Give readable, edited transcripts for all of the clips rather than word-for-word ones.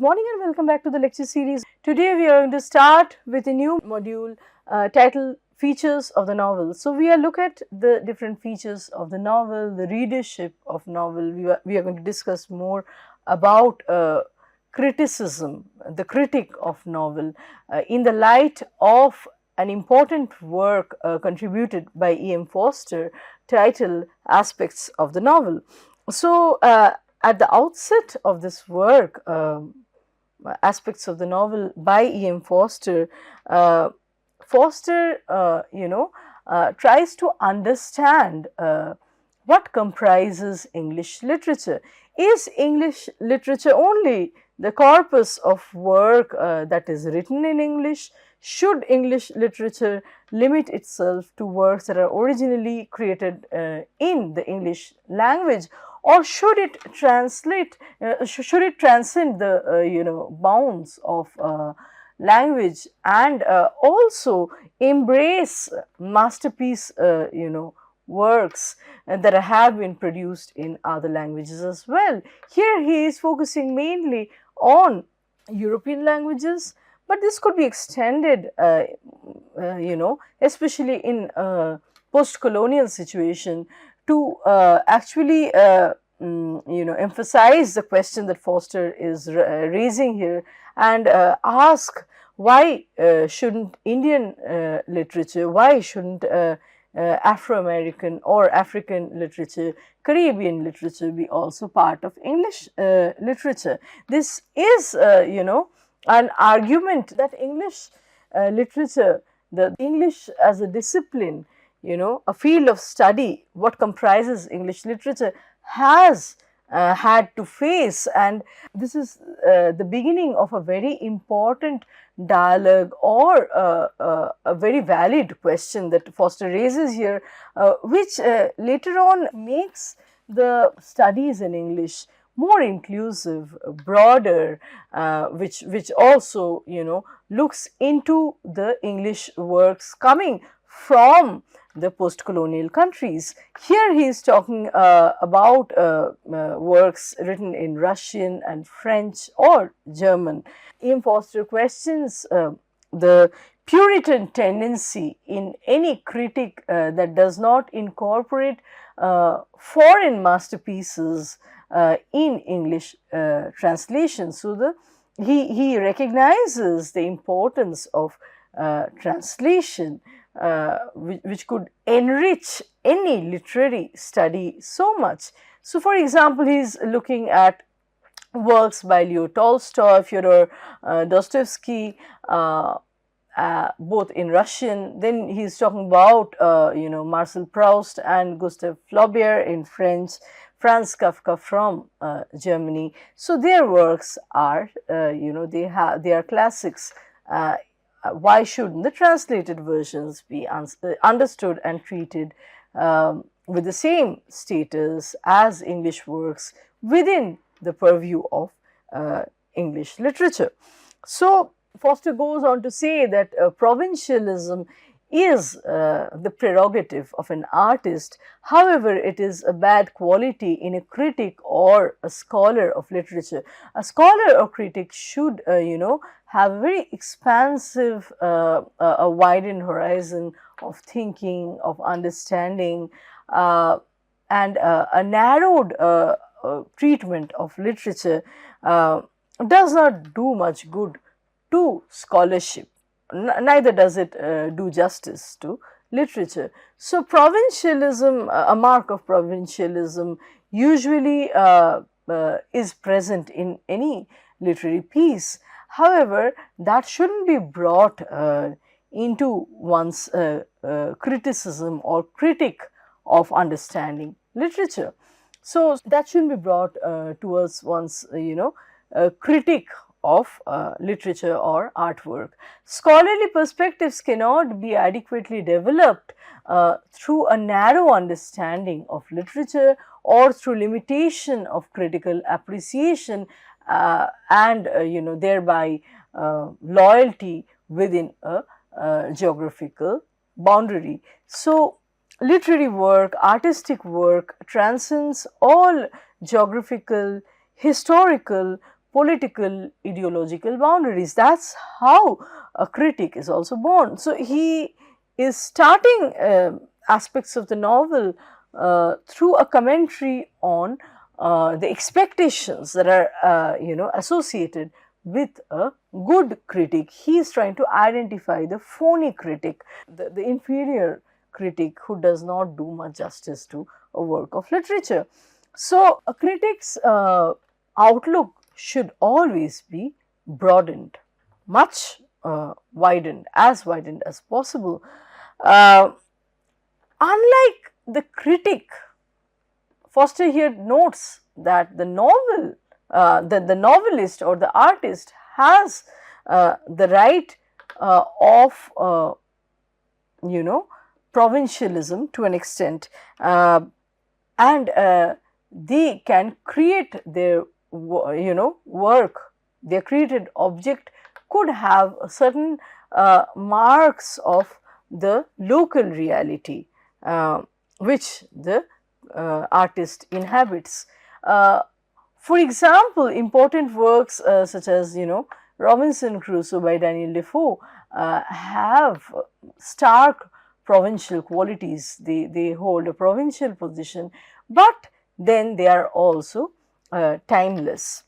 morning and welcome back to the lecture series. Today we are going to start with a new module titled Features of the Novel. So we are look at the different features of the novel, the readership of novel. We are going to discuss more about criticism, the critic of novel in the light of an important work contributed by E.M. Forster titled Aspects of the Novel. So at the outset of this work, Aspects of the Novel by E.M. Forster, Forster tries to understand what comprises English literature. Is English literature only the corpus of work that is written in English? Should English literature limit itself to works that are originally created in the English language, or should it translate? Should it transcend the bounds of language and also embrace masterpiece works that have been produced in other languages as well? Here he is focusing mainly on European languages, but this could be extended especially in post-colonial situation to actually emphasize the question that Forster is raising here and ask why shouldn't Indian literature, why shouldn't Afro-American or African literature, Caribbean literature be also part of English literature? This is an argument that English literature, the English as a discipline, a field of study, what comprises English literature, has had to face, and this is the beginning of a very important dialogue or a very valid question that Forster raises here, which later on makes the studies in English more inclusive, broader, which also looks into the English works coming from the post-colonial countries. Here he is talking about works written in Russian and French or German. E.M. Forster questions the Puritan tendency in any critic that does not incorporate foreign masterpieces in English translation. So he recognizes the importance of translation, which could enrich any literary study so much. So, for example, he is looking at works by Leo Tolstoy, Fyodor Dostoevsky, both in Russian. Then he is talking about Marcel Proust and Gustave Flaubert in French, Franz Kafka from Germany. So their works are they are classics. Why shouldn't the translated versions be understood and treated with the same status as English works within the purview of English literature? So Forster goes on to say that provincialism is the prerogative of an artist. However, it is a bad quality in a critic or a scholar of literature. A scholar or critic should, have a very expansive, a widened horizon of thinking, of understanding, and a narrowed treatment of literature does not do much good to scholarship. Neither does it do justice to literature. So provincialism, a mark of provincialism, usually is present in any literary piece. However, that shouldn't be brought into one's criticism or critic of understanding literature. So that shouldn't be brought towards one's critic of literature or artwork. Scholarly perspectives cannot be adequately developed through a narrow understanding of literature or through limitation of critical appreciation and thereby loyalty within a geographical boundary. So literary work, artistic work transcends all geographical, historical, political, ideological boundaries. That's how a critic is also born. So he is starting aspects of the novel through a commentary on the expectations that are associated with a good critic. He is trying to identify the phony critic, the inferior critic who does not do much justice to a work of literature. So a critic's outlook should always be broadened, much widened as possible. Uh, Unlike the critic, Forster here notes that the novelist or the artist has the right of provincialism to an extent, and they can create their work. Their created object could have certain marks of the local reality which the artist inhabits. For example, important works such as Robinson Crusoe by Daniel Defoe have stark provincial qualities. They hold a provincial position, but then they are also timeless.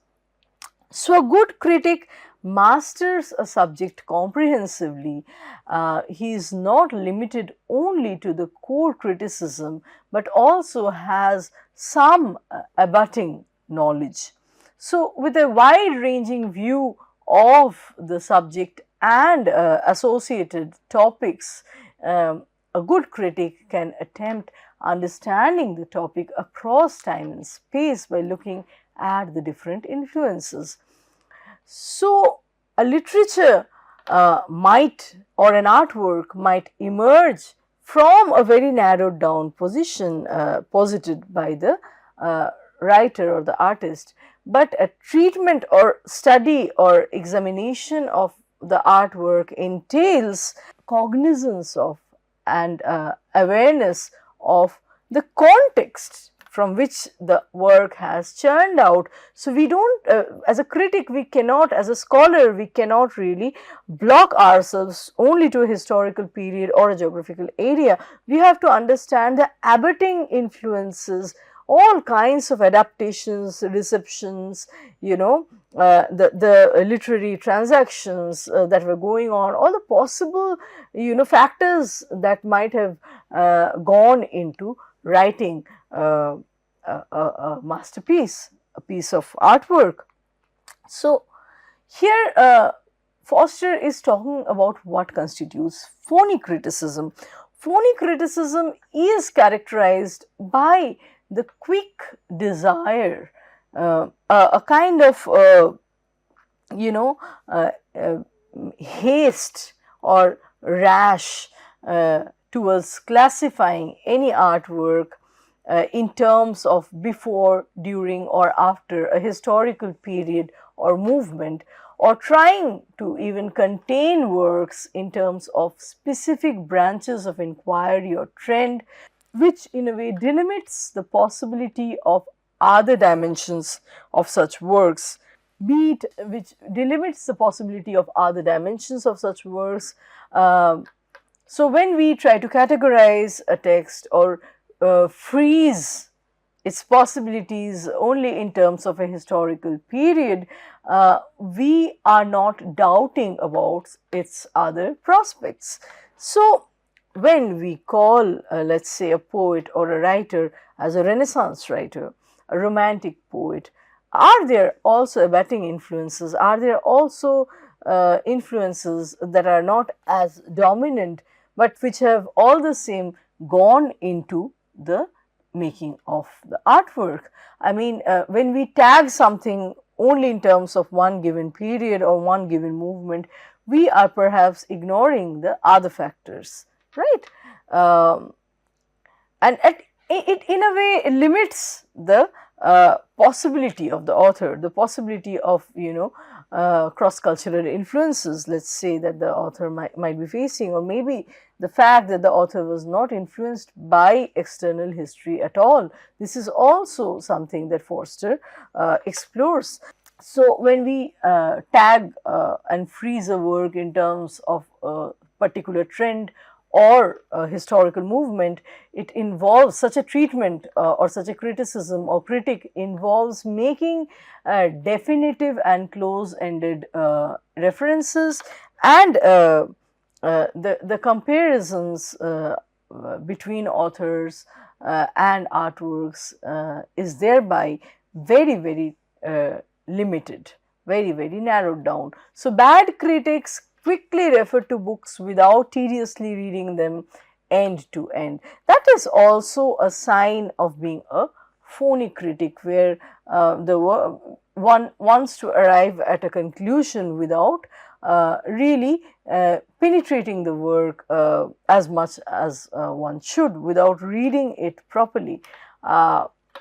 So, a good critic masters a subject comprehensively. He is not limited only to the core criticism, but also has some abutting knowledge. So, with a wide ranging view of the subject and associated topics, a good critic can attempt understanding the topic across time and space by looking at the different influences. So, a literature might, or an artwork might emerge from a very narrowed down position posited by the writer or the artist, but a treatment or study or examination of the artwork entails cognizance of and awareness of the context from which the work has churned out. So, we don't as a critic we cannot, as a scholar we cannot really block ourselves only to a historical period or a geographical area. We have to understand the abetting influences, all kinds of adaptations, receptions, the literary transactions that were going on, all the possible factors that might have gone into writing a masterpiece, a piece of artwork. So, here Forster is talking about what constitutes phony criticism. Phony criticism is characterized by the quick desire, a kind of haste or rash towards classifying any artwork in terms of before, during or after a historical period or movement, or trying to even contain works in terms of specific branches of inquiry or trend, which in a way delimits the possibility of other dimensions of such works, which delimits the possibility of other dimensions of such works. So, when we try to categorize a text or freeze its possibilities only in terms of a historical period, we are not doubting about its other prospects. So, when we call, let us say, a poet or a writer as a Renaissance writer, a romantic poet, are there also abetting influences? Are there also influences that are not as dominant, but which have all the same gone into the making of the artwork? I mean, when we tag something only in terms of one given period or one given movement, we are perhaps ignoring the other factors, right? And it in a way limits the possibility of the author, the possibility of cross-cultural influences, let's say, that the author might be facing, or maybe the fact that the author was not influenced by external history at all. This is also something that Forster explores. So when we tag and freeze a work in terms of a particular trend or a historical movement, it involves such a treatment or such a criticism or critic involves making definitive and close-ended references, and the comparisons between authors and artworks is thereby very limited, very narrowed down. So bad critics quickly refer to books without tediously reading them end to end. That is also a sign of being a phony critic, where one wants to arrive at a conclusion without really penetrating the work as much as one should, without reading it properly.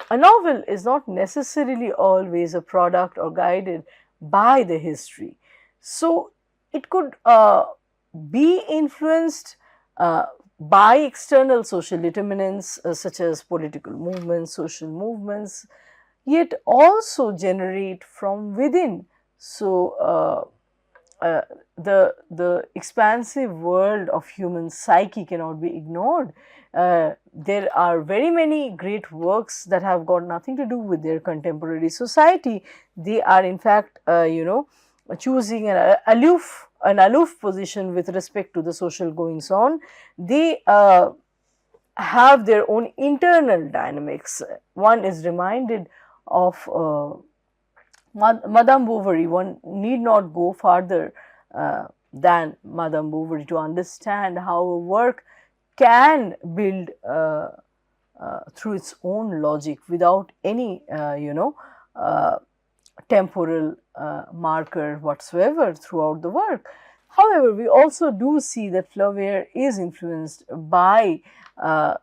A novel is not necessarily always a product or guided by the history. So it could be influenced by external social determinants such as political movements, social movements, yet also generate from within. So the expansive world of human psyche cannot be ignored. There are very many great works that have got nothing to do with their contemporary society. They are in fact, choosing an aloof position with respect to the social goings on. They have their own internal dynamics. One is reminded of Madame Bovary. One need not go farther than Madame Bovary to understand how a work can build through its own logic without any temporal marker whatsoever throughout the work. However, we also do see that Flaubert is influenced by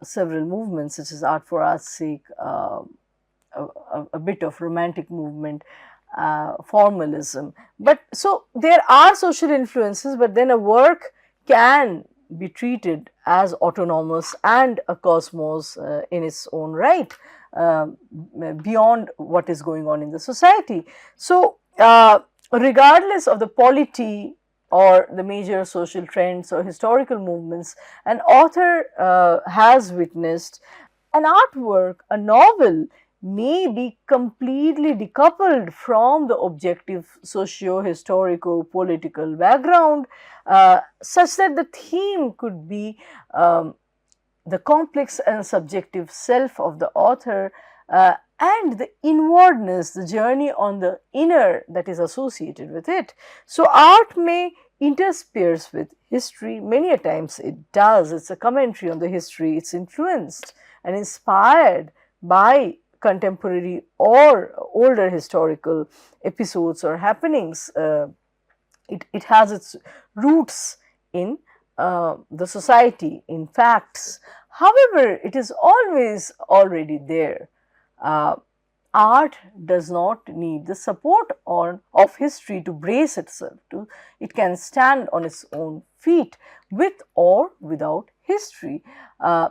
several movements such as art for art's sake, a bit of romantic movement, formalism. But so there are social influences, but then a work can be treated as autonomous and a cosmos in its own right, beyond what is going on in the society. So regardless of the polity or the major social trends or historical movements, an author has witnessed an artwork, a novel, may be completely decoupled from the objective socio-historical political background, such that the theme could be the complex and subjective self of the author and the inwardness, the journey on the inner that is associated with it. So art may intersperse with history. Many a times it does. It's a commentary on the history. It's influenced and inspired by contemporary or older historical episodes or happenings. It has its roots in the society, in facts. However, it is always already there. Art does not need the support of history to brace itself. It can stand on its own feet with or without history,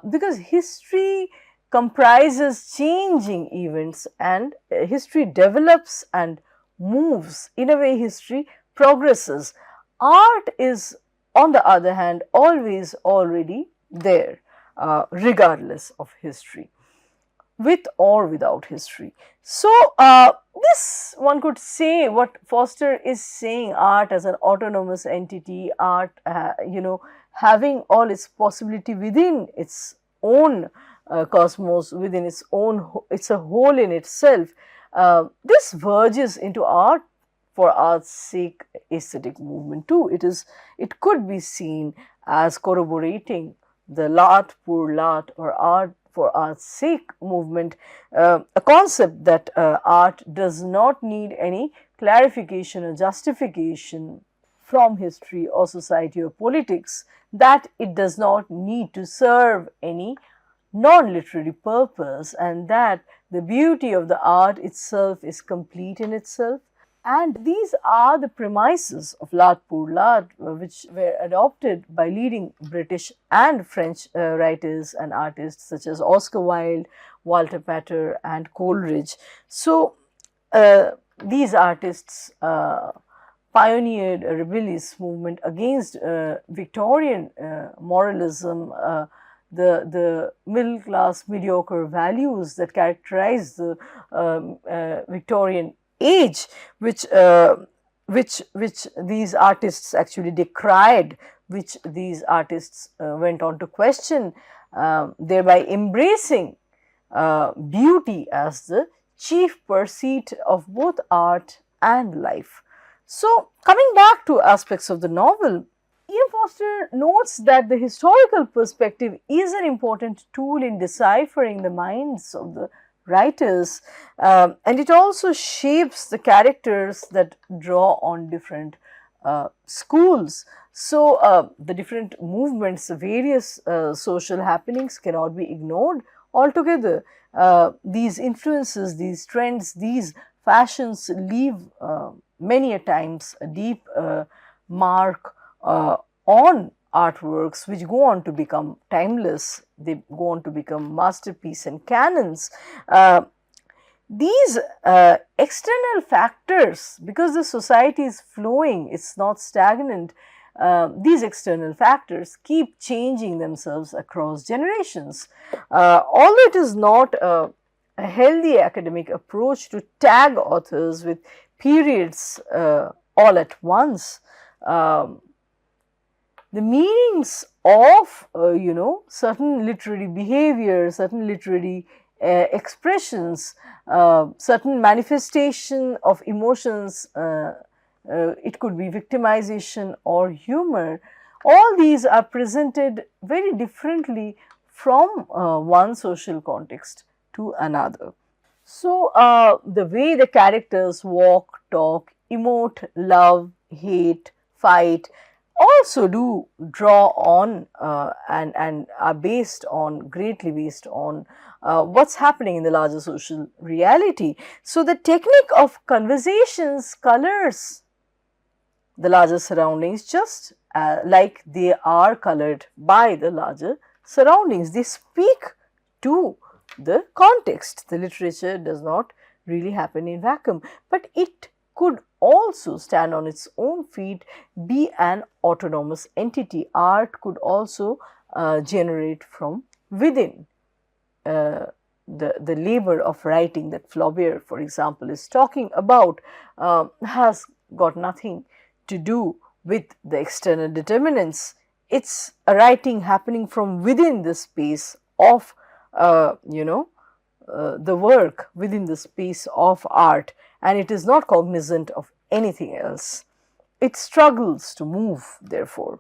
because history comprises changing events, and history develops and moves. In a way, history progresses. Art is, on the other hand, always already there, regardless of history, with or without history. So this, one could say, what Forster is saying, art as an autonomous entity, art having all its possibility within its own cosmos, within its own, it's a whole in itself. This verges into art for art's sake aesthetic movement too. It could be seen as corroborating the l'art pour l'art or art for art's sake movement, a concept that art does not need any clarification or justification from history or society or politics, that it does not need to serve any non-literary purpose, and that the beauty of the art itself is complete in itself. And these are the premises of l'art pour l'art, which were adopted by leading British and French writers and artists such as Oscar Wilde, Walter Pater and Coleridge. So these artists pioneered a rebellious movement against Victorian moralism, the middle class mediocre values that characterized the Victorian age, which these artists actually decried, which these artists went on to question, thereby embracing beauty as the chief pursuit of both art and life. So, coming back to aspects of the novel, Ian Forster notes that the historical perspective is an important tool in deciphering the minds of the writers, and it also shapes the characters that draw on different schools. So, the different movements, the various social happenings cannot be ignored altogether. These influences, these trends, these fashions leave many a times a deep mark on artworks, which go on to become timeless. They go on to become masterpiece and canons. These external factors, because the society is flowing, it's not stagnant, these external factors keep changing themselves across generations. Although it is not a healthy academic approach to tag authors with periods all at once, the meanings of certain literary behavior, certain literary expressions, certain manifestation of emotions, it could be victimization or humor, all these are presented very differently from one social context to another. So, the way the characters walk, talk, emote, love, hate, fight, also do draw on and are greatly based on what's happening in the larger social reality. So, the technique of conversations colors the larger surroundings just like they are colored by the larger surroundings. They speak to the context. The literature does not really happen in vacuum, but it could also stand on its own feet, be an autonomous entity. Art could also generate from within. The labor of writing that Flaubert, for example, is talking about has got nothing to do with the external determinants. It's a writing happening from within the space of the work, within the space of art, and it is not cognizant of anything else. It struggles to move, therefore.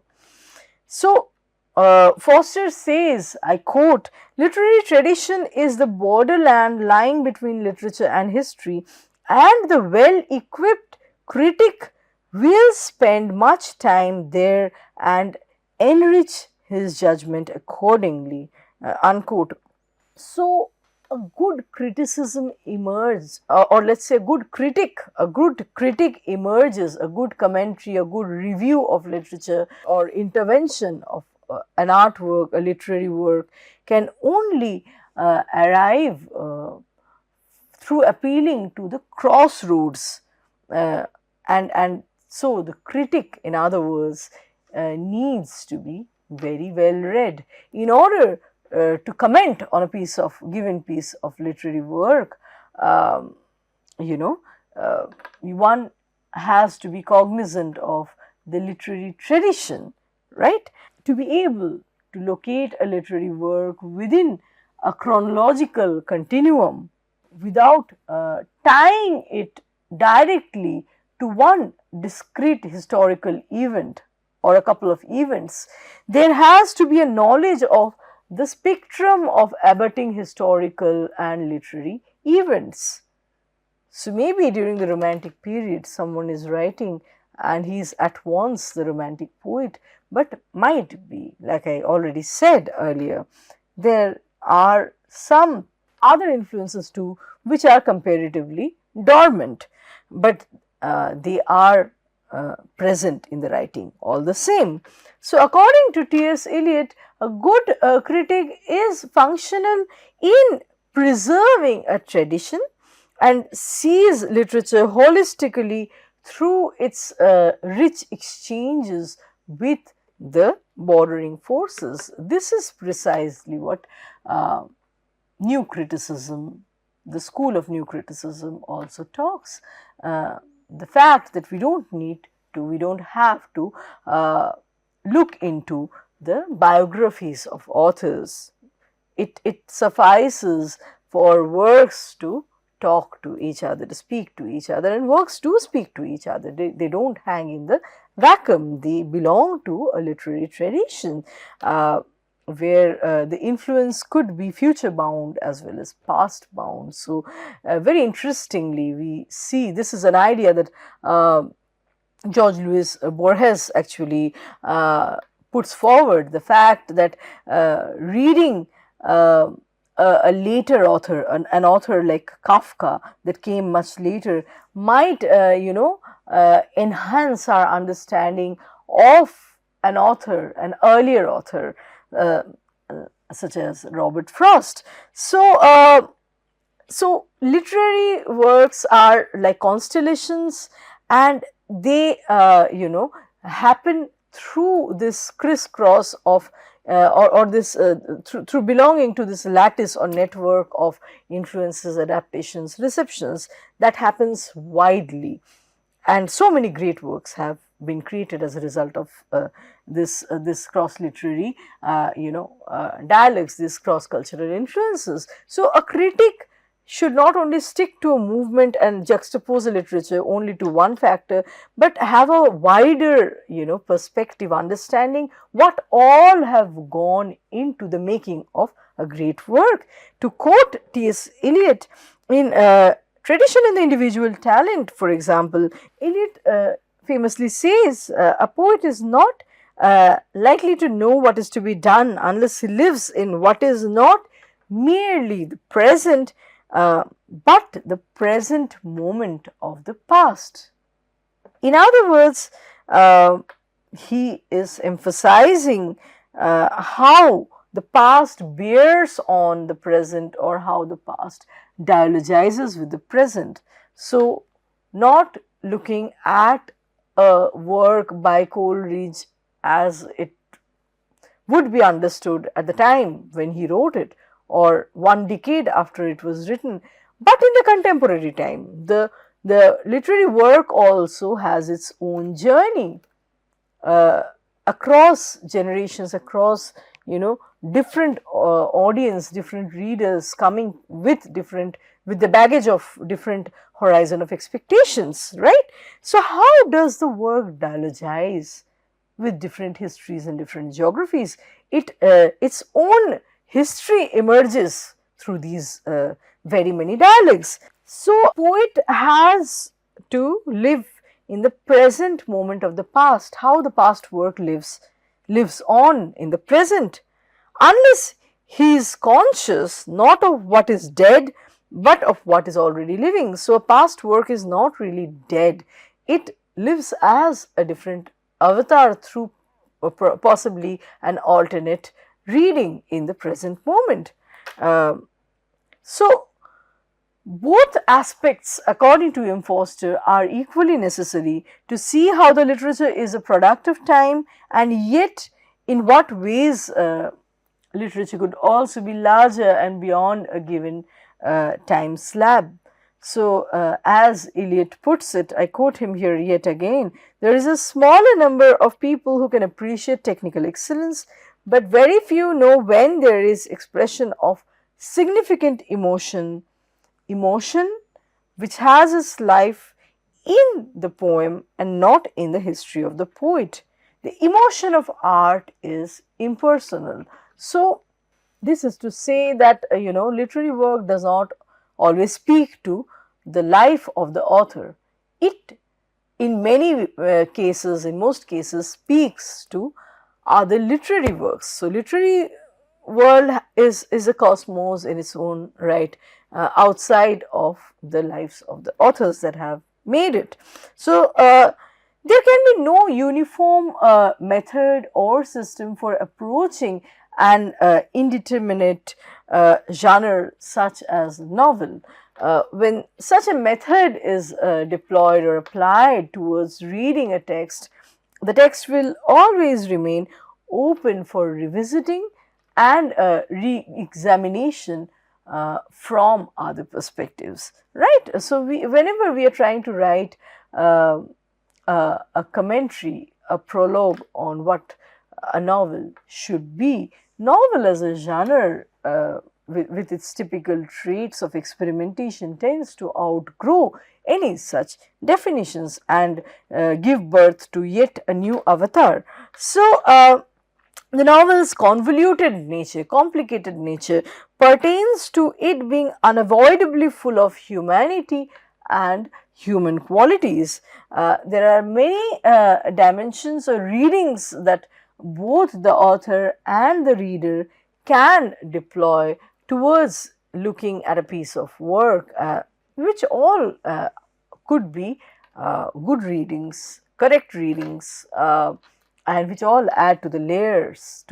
So, Forster says, I quote, literary tradition is the borderland lying between literature and history, and the well-equipped critic will spend much time there and enrich his judgment accordingly, unquote. So, a good criticism emerges, or let's say a good critic emerges, a good commentary, a good review of literature or intervention of an artwork, a literary work, can only arrive through appealing to the crossroads, and so the critic, in other words, needs to be very well read in order to comment on a given piece of literary work. One has to be cognizant of the literary tradition, right? To be able to locate a literary work within a chronological continuum without tying it directly to one discrete historical event or a couple of events, there has to be a knowledge of the spectrum of abutting historical and literary events. So, maybe during the Romantic period, someone is writing and he is at once the Romantic poet, but might be, like I already said earlier, there are some other influences too which are comparatively dormant, but they are present in the writing all the same. So, according to T.S. Eliot, a good critic is functional in preserving a tradition and sees literature holistically through its rich exchanges with the bordering forces. This is precisely what new criticism, the school of new criticism also talks. The fact that we don't have to look into the biographies of authors. It suffices for works to talk to each other, to speak to each other, and works do speak to each other. They don't hang in the vacuum. They belong to a literary tradition where the influence could be future bound as well as past bound. So, very interestingly, we see this is an idea that George Louis Borges actually puts forward, the fact that reading a later author, an author like Kafka that came much later, might enhance our understanding of an author, an earlier author, such as Robert Frost. So, so literary works are like constellations, and they happen through this crisscross of or this through belonging to this lattice or network of influences, adaptations, receptions that happens widely. And so many great works have been created as a result of this cross literary dialects, these cross cultural influences. So a critic should not only stick to a movement and juxtapose a literature only to one factor, but have a wider perspective, understanding what all have gone into the making of a great work. To quote T.S. Eliot in Tradition and the Individual Talent, for example, Eliot famously says, a poet is not likely to know what is to be done unless he lives in what is not merely the present, but the present moment of the past. In other words, he is emphasizing how the past bears on the present, or how the past dialogizes with the present. So, not looking at a work by Coleridge as it would be understood at the time when he wrote it, or one decade after it was written, but in the contemporary time. The literary work also has its own journey across generations, across different audience, different readers coming with the baggage of different horizon of expectations, right? So how does the work dialogize with different histories and different geographies? Its own history emerges through these very many dialects. So poet has to live in the present moment of the past, how the past work lives on in the present, unless he is conscious not of what is dead, but of what is already living. So a past work is not really dead. It lives as a different avatar through possibly an alternate reading in the present moment. So both aspects, according to M. Forster, are equally necessary to see how the literature is a product of time, and yet in what ways literature could also be larger and beyond a given time slab. So, as Eliot puts it, I quote him here yet again, there is a smaller number of people who can appreciate technical excellence, but very few know when there is expression of significant emotion which has its life in the poem and not in the history of the poet. The emotion of art is impersonal. So, this is to say that literary work does not always speak to the life of the author. It in many cases, in most cases, speaks to other literary works. So, literary world is a cosmos in its own right, outside of the lives of the authors that have made it. So, there can be no uniform method or system for approaching an indeterminate genre such as novel. When such a method is deployed or applied towards reading a text, the text will always remain open for revisiting and re-examination from other perspectives, right? So, whenever we are trying to write uh, a commentary, a prologue on what a novel should be, novel as a genre with its typical traits of experimentation tends to outgrow any such definitions and give birth to yet a new avatar. So, the novel's convoluted nature, complicated nature pertains to it being unavoidably full of humanity and human qualities. There are many dimensions or readings that both the author and the reader can deploy towards looking at a piece of work, which all could be good readings, correct readings, and which all add to the layers,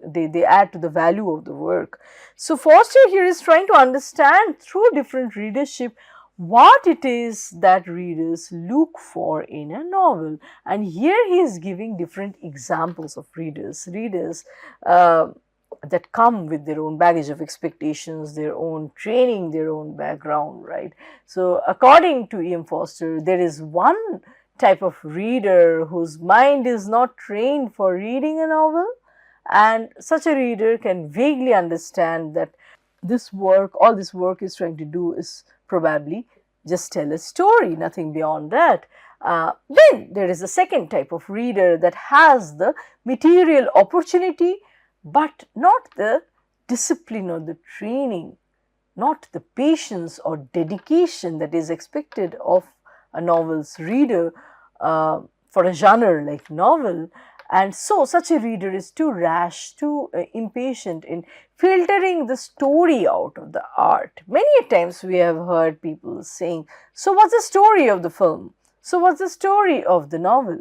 they add to the value of the work. So, Forster here is trying to understand through different readership what it is that readers look for in a novel, and here he is giving different examples of readers that come with their own baggage of expectations, their own training, their own background, right? So, according to E.M. Forster, there is one type of reader whose mind is not trained for reading a novel, and such a reader can vaguely understand that all this work is trying to do is probably just tell a story, nothing beyond that. Then there is a second type of reader that has the material opportunity but not the discipline or the training, not the patience or dedication that is expected of a novel's reader for a genre like novel. And so, such a reader is too rash, too impatient in filtering the story out of the art. Many times we have heard people saying, so what's the story of the film? So what's the story of the novel?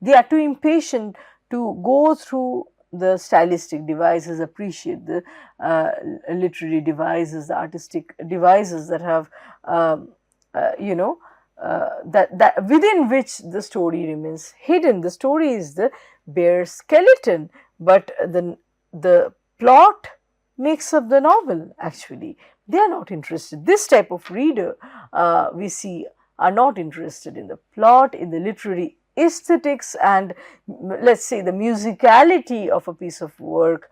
They are too impatient to go through the stylistic devices, appreciate the literary devices, the artistic devices that have, that within which the story remains hidden. The story is the bare skeleton, but the plot makes up the novel. Actually, they are not interested. This type of reader we see are not interested in the plot, in the literary aesthetics, and let's say the musicality of a piece of work,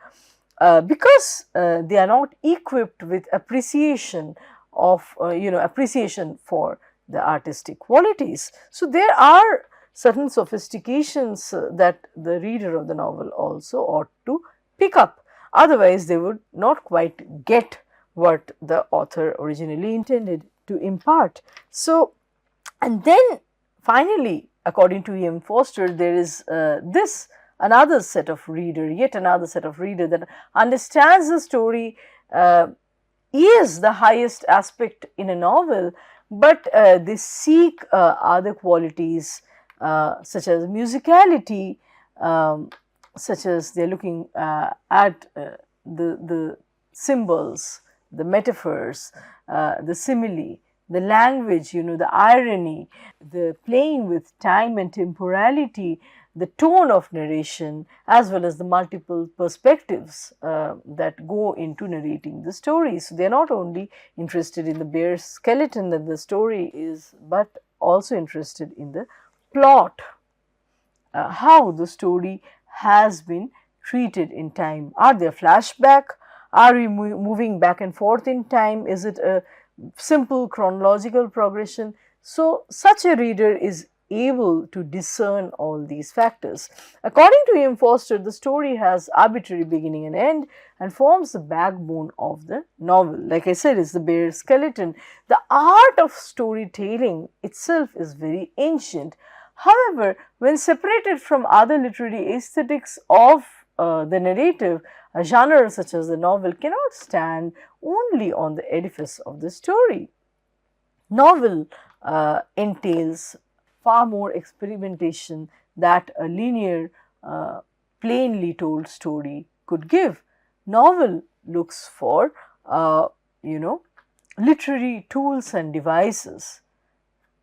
because they are not equipped with appreciation of appreciation for the artistic qualities. So, there are certain sophistications that the reader of the novel also ought to pick up, otherwise they would not quite get what the author originally intended to impart. So, and then finally, according to E.M. Forster, there is yet another set of reader that understands the story is the highest aspect in a novel, but they seek other qualities such as musicality, such as they are looking at the symbols, the metaphors, the simile, the language, the irony, the playing with time and temporality, the tone of narration, as well as the multiple perspectives that go into narrating the story. So, they are not only interested in the bare skeleton that the story is, but also interested in the plot, how the story has been treated in time. Are there flashback? Are we moving back and forth in time? Is it a simple chronological progression? So, such a reader is able to discern all these factors. According to E.M. Forster, the story has arbitrary beginning and end and forms the backbone of the novel. Like I said, it's the bare skeleton. The art of storytelling itself is very ancient. However, when separated from other literary aesthetics of the narrative, a genre such as the novel cannot stand only on the edifice of the story. Novel entails far more experimentation that a linear, plainly told story could give. Novel looks for, literary tools and devices,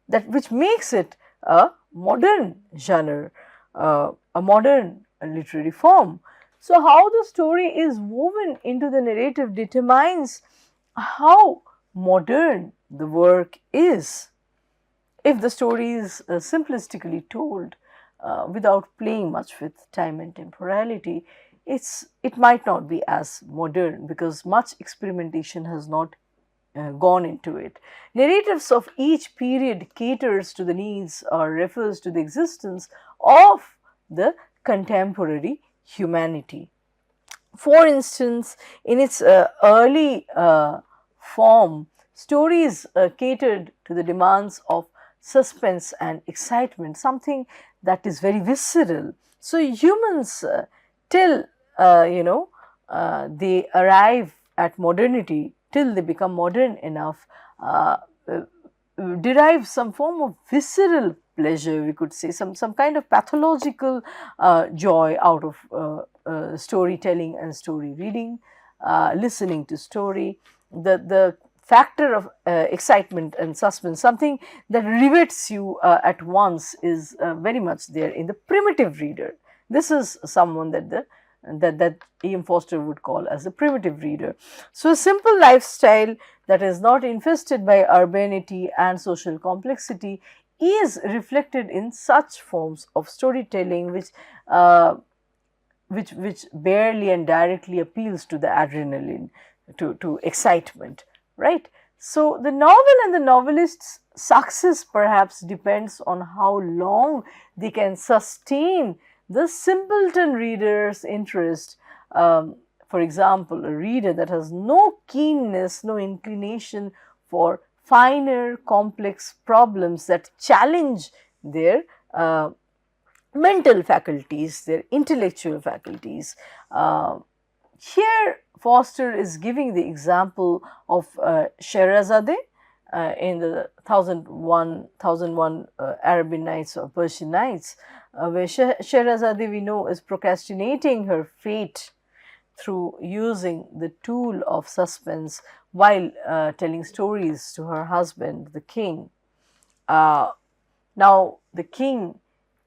that which makes it a modern genre, a modern literary form. So, how the story is woven into the narrative determines how modern the work is. If the story is simplistically told without playing much with time and temporality, it might not be as modern, because much experimentation has not gone into it. Narratives of each period caters to the needs or refers to the existence of the contemporary humanity. For instance, in its early form, stories catered to the demands of suspense and excitement, something that is very visceral. So, humans till they arrive at modernity, till they become modern enough, uh, derive some form of visceral pleasure, we could say, some kind of pathological joy out of storytelling and story reading, listening to story. The factor of excitement and suspense, something that rivets you at once, is very much there in the primitive reader. This is someone that E.M. Forster would call as a primitive reader. So, a simple lifestyle that is not infested by urbanity and social complexity is reflected in such forms of storytelling which barely and directly appeals to the adrenaline, to excitement, right? So, the novel and the novelist's success perhaps depends on how long they can sustain the simpleton reader's interest. For example, a reader that has no keenness, no inclination for finer, complex problems that challenge their mental faculties, their intellectual faculties. Here, Forster is giving the example of Sherazade in the 1001 Arabian Nights or Persian Nights, where Sherazade, we know, is procrastinating her fate through using the tool of suspense while telling stories to her husband, the king. Now, the king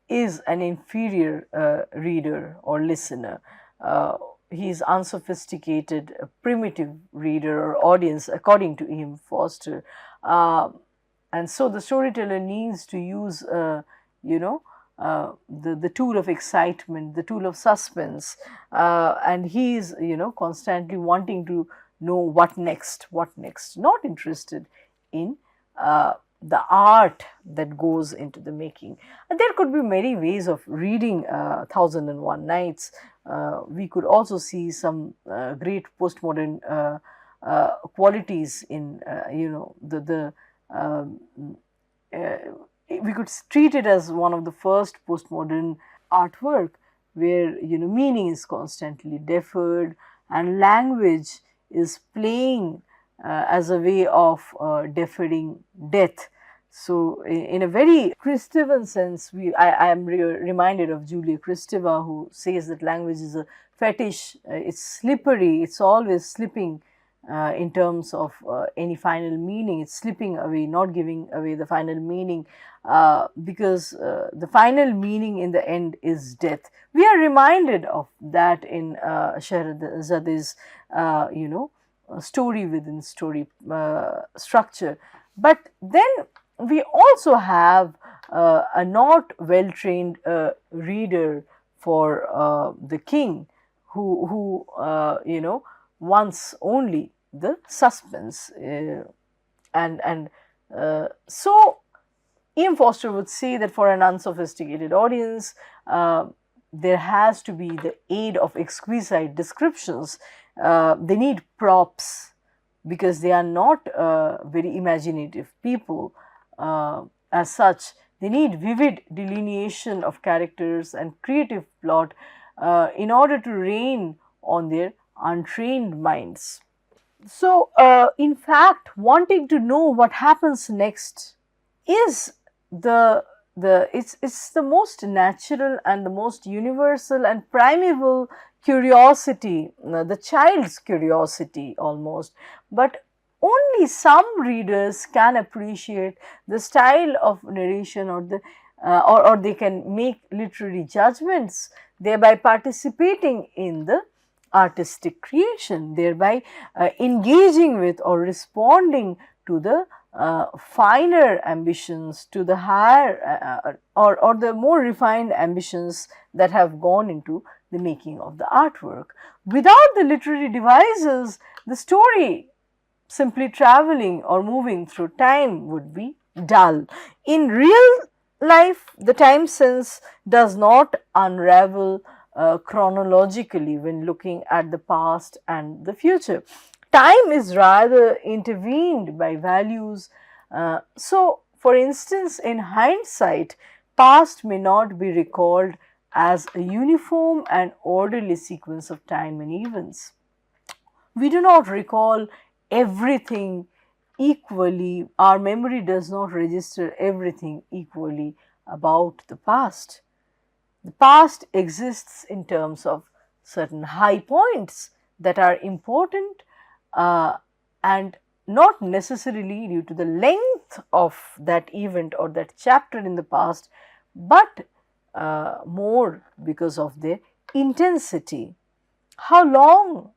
is an inferior reader or listener. He is unsophisticated, a primitive reader or audience, according to E.M. Forster. And so the storyteller needs to use, the tool of excitement, the tool of suspense, and he is, constantly wanting to know what next, not interested in the art that goes into the making. And there could be many ways of reading 1001 Nights. We could also see some great postmodern qualities in, we could treat it as one of the first postmodern artwork where, meaning is constantly deferred and language is playing as a way of deferring death. So, in a very Kristevan sense, I am reminded of Julia Kristeva, who says that language is a fetish, it's slippery, it's always slipping in terms of any final meaning, it's slipping away, not giving away the final meaning, because the final meaning in the end is death. We are reminded of that in Shehrazade's, story within story structure. But then we also have a not well trained reader for the king, who wants only the suspense, and so E.M. Forster would say that for an unsophisticated audience, there has to be the aid of exquisite descriptions. They need props because they are not very imaginative people. As such, they need vivid delineation of characters and creative plot in order to rein on their untrained minds. So, in fact, wanting to know what happens next is it's the most natural and the most universal and primeval curiosity, the child's curiosity almost. But only some readers can appreciate the style of narration or or they can make literary judgments, thereby participating in the artistic creation, thereby engaging with or responding to the finer ambitions, to the higher or the more refined ambitions that have gone into the making of the artwork. Without the literary devices, the story simply traveling or moving through time would be dull. In real life, the time sense does not unravel chronologically when looking at the past and the future. Time is rather intervened by values. So, for instance, in hindsight, past may not be recalled as a uniform and orderly sequence of time and events. We do not recall everything equally. Our memory does not register everything equally about the past. The past exists in terms of certain high points that are important and not necessarily due to the length of that event or that chapter in the past, but more because of their intensity. How long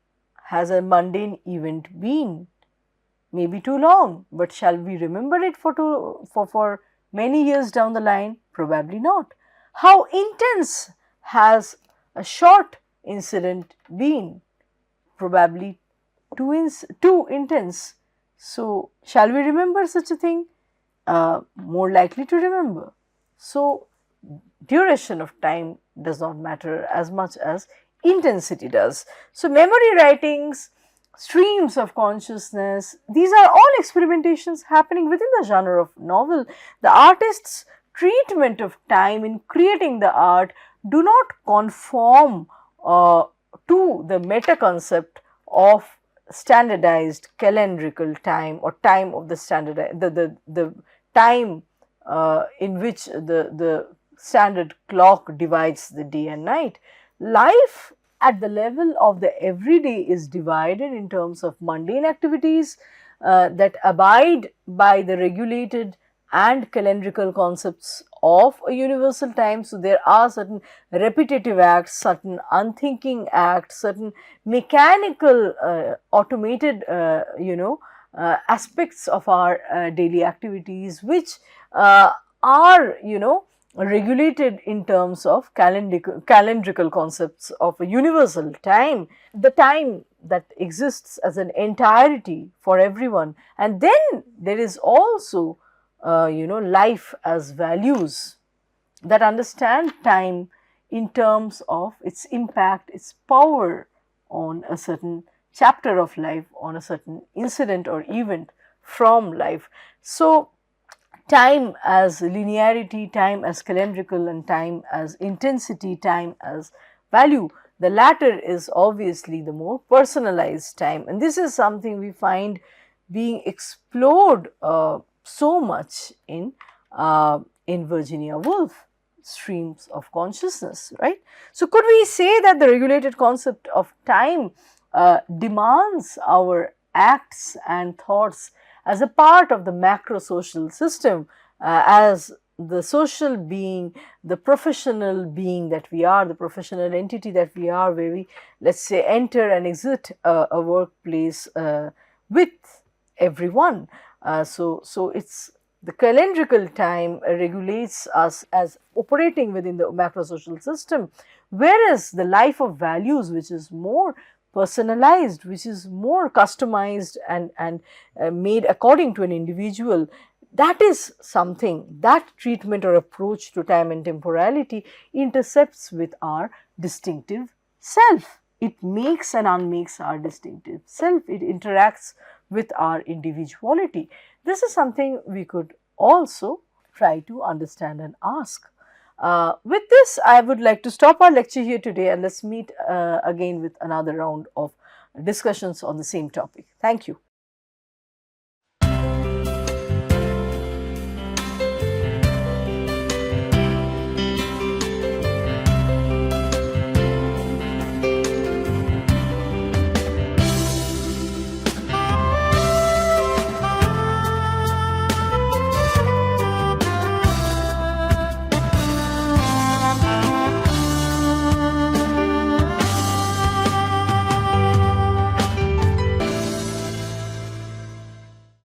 has a mundane event been? Maybe too long, but shall we remember it for many years down the line? Probably not. How intense has a short incident been? Probably too intense. So, shall we remember such a thing? More likely to remember. So, duration of time does not matter as much as intensity does. So, memory writings, streams of consciousness, these are all experimentations happening within the genre of novel. The artist's treatment of time in creating the art do not conform to the meta concept of standardized calendrical time or time of the standard, the time in which the standard clock divides the day and night. Life at the level of the everyday is divided in terms of mundane activities that abide by the regulated and calendrical concepts of a universal time. So, there are certain repetitive acts, certain unthinking acts, certain mechanical automated aspects of our daily activities which are regulated in terms of calendrical concepts of a universal time, the time that exists as an entirety for everyone. And then there is also life as values that understand time in terms of its impact, its power on a certain chapter of life, on a certain incident or event from life. So, time as linearity, time as calendrical, and time as intensity, time as value. The latter is obviously the more personalized time, and this is something we find being explored so much in Virginia Woolf, Streams of Consciousness, right. So, could we say that the regulated concept of time demands our acts and thoughts as a part of the macro social system, as the social being, the professional being that we are, the professional entity that we are, where we, let's say, enter and exit a workplace with everyone. So it's the calendrical time regulates us as operating within the macro social system, whereas the life of values, which is more personalized, which is more customized and made according to an individual, that is something, that treatment or approach to time and temporality intercepts with our distinctive self. It makes and unmakes our distinctive self. It interacts with our individuality. This is something we could also try to understand and ask. With this, I would like to stop our lecture here today, and let's meet again with another round of discussions on the same topic. Thank you.